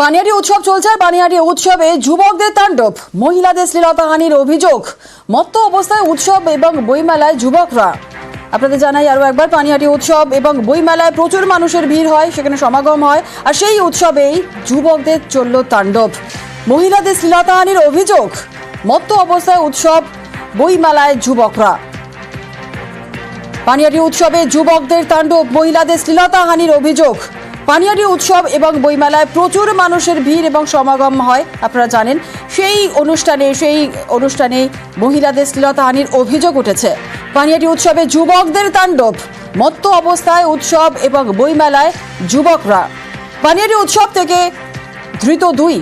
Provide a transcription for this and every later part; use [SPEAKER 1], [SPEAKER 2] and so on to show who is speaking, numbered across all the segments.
[SPEAKER 1] পানিহাটি উৎসব চলছে আর পানিহাটি উৎসবে যুবকদের তাণ্ডব, মহিলাদের শ্লীলতাহানির অভিযোগ। মত্ত অবস্থায় উৎসব এবং বইমেলায় যুবকরা। আপনাদের জানাই আরো একবার, পানিহাটি উৎসব এবং বইমেলায় প্রচুর মানুষের ভিড় হয়, সেখানে সমাগম হয়, আর সেই উৎসবেই যুবকদের চলল তাণ্ডব। মহিলাদের শ্লীলতাহানির অভিযোগ, মত্ত অবস্থায় উৎসব, বইমেলায় যুবকরা। পানিহাটি উৎসবে যুবকদের তাণ্ডব, মহিলাদের শ্লীলতাহানির অভিযোগ। পানিহাটি উৎসব এবং বইমেলায় প্রচুর মানুষের ভিড় এবং সমাগম হয়, আপনারা জানেন। সেই অনুষ্ঠানে মহিলাদের শ্লীলতাহানির অভিযোগ উঠেছে। পানিহাটি উৎসবে যুবকদের তাণ্ডব, মত্ত অবস্থায় উৎসব এবং বইমেলায় যুবকরা। পানিহাটি উৎসব থেকে ধৃত 2।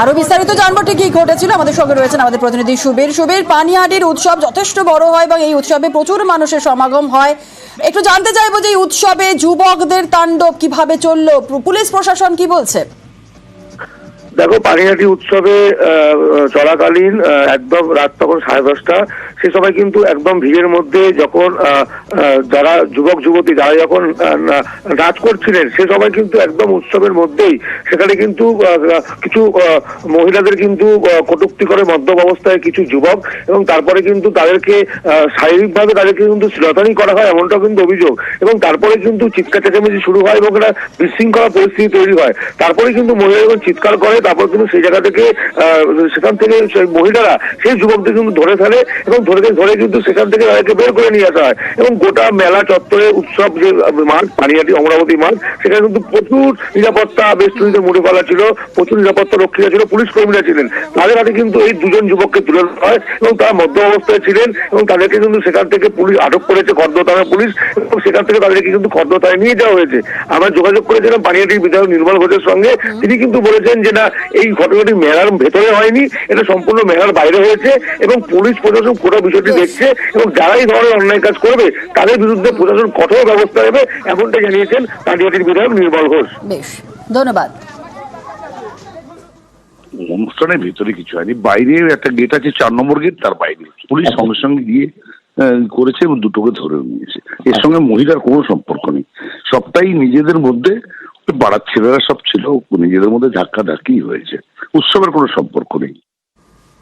[SPEAKER 1] আরো বিস্তারিত জানবো ঠিক কি ঘটেছিল, আমাদের সঙ্গে রয়েছেন আমাদের প্রতিনিধি সুবীর। পানিহাটির উৎসব যথেষ্ট বড় হয় এবং এই উৎসবে প্রচুর মানুষের সমাগম হয়। একটু জানতে চাইবো যে এই উৎসবে যুবকদের তাণ্ডব কিভাবে চললো, পুলিশ প্রশাসন কি বলছে?
[SPEAKER 2] দেখো, পানিহাটি উৎসবে চলাকালীন একদম রাত তখন 10:30, সে সময় কিন্তু একদম ভিড়ের মধ্যে যখন যারা যুবক যুবতী যারা যখন নাচ করছিলেন, সে সময় কিন্তু একদম উৎসবের মধ্যেই সেখানে কিন্তু কিছু মহিলাদের কিন্তু কটূক্তি করে মদ্যপ অবস্থায় কিছু যুবক, এবং তারপরে কিন্তু তাদেরকে শারীরিকভাবে তাদেরকে কিন্তু শ্লীলতাহানি করা হয়, এমনটা কিন্তু অভিযোগ। এবং তারপরে কিন্তু চিৎকার চেঁচামেচি শুরু হয় এবং একটা বিশৃঙ্খলা পরিস্থিতি তৈরি হয়। তারপরে কিন্তু মহিলা যখন চিৎকার করে, তারপর কিন্তু সেই জায়গা থেকে সেখান থেকে মহিলারা সেই যুবকদের কিন্তু ধরে ফেলে এবং ধরে কিন্তু সেখান থেকে তাদেরকে বের করে নিয়ে আসা হয়। এবং গোটা মেলা চত্বরে উৎসব যে মাঠ, পানিহাটি অমরাবতী মাঠ, সেখানে কিন্তু প্রচুর নিরাপত্তা বেষ্টনীতে মুড়ে ফেলা ছিল, প্রচুর নিরাপত্তা রক্ষীরা ছিল, পুলিশ কর্মীরা ছিলেন। তাদের হাতে কিন্তু এই 2জন যুবককে তুলে দেওয়া হয় এবং তারা মধ্য অবস্থায় ছিলেন এবং তাদেরকে কিন্তু সেখান থেকে পুলিশ আটক করেছে, খর্দ থানার পুলিশ, এবং সেখান থেকে তাদেরকে কিন্তু খর্দ থানায় নিয়ে যাওয়া হয়েছে। আমরা যোগাযোগ করেছিলাম পানিহাটির বিধায়ক নির্মল ঘোষের সঙ্গে। তিনি কিন্তু বলেছেন যে না, এই ঘটনাটি মেলার ভেতরে হয়নি, এটা সম্পূর্ণ মেলার বাইরে হয়েছে এবং পুলিশ প্রশাসন পুরো বিষয়টি দেখছে এবং যারা এই ধরনের অন্যায় কাজ করবে তাদের বিরুদ্ধে প্রশাসন কঠোর ব্যবস্থা নেবে, এমনটা জানিয়েছেন পানিহাটির বিধায়ক নির্মল ঘোষ।
[SPEAKER 1] বেশ, ধন্যবাদ।
[SPEAKER 3] অনুষ্ঠানের ভিতরে কিছু হয়নি, বাইরে একটা গেট আছে, 4 নম্বর গেট, তার বাইরে পুলিশ সঙ্গে সঙ্গে গিয়ে করেছে এবং দুটোকে ধরে নিয়েছে। এর সঙ্গে মহিলার কোনো সম্পর্ক নেই, সবটাই নিজেদের মধ্যে, পাড়ার ছেলেরা সব ছিল, নিজেদের মধ্যে ধাক্কা ধাক্কি হয়েছে, উৎসবের কোনো সম্পর্ক নেই।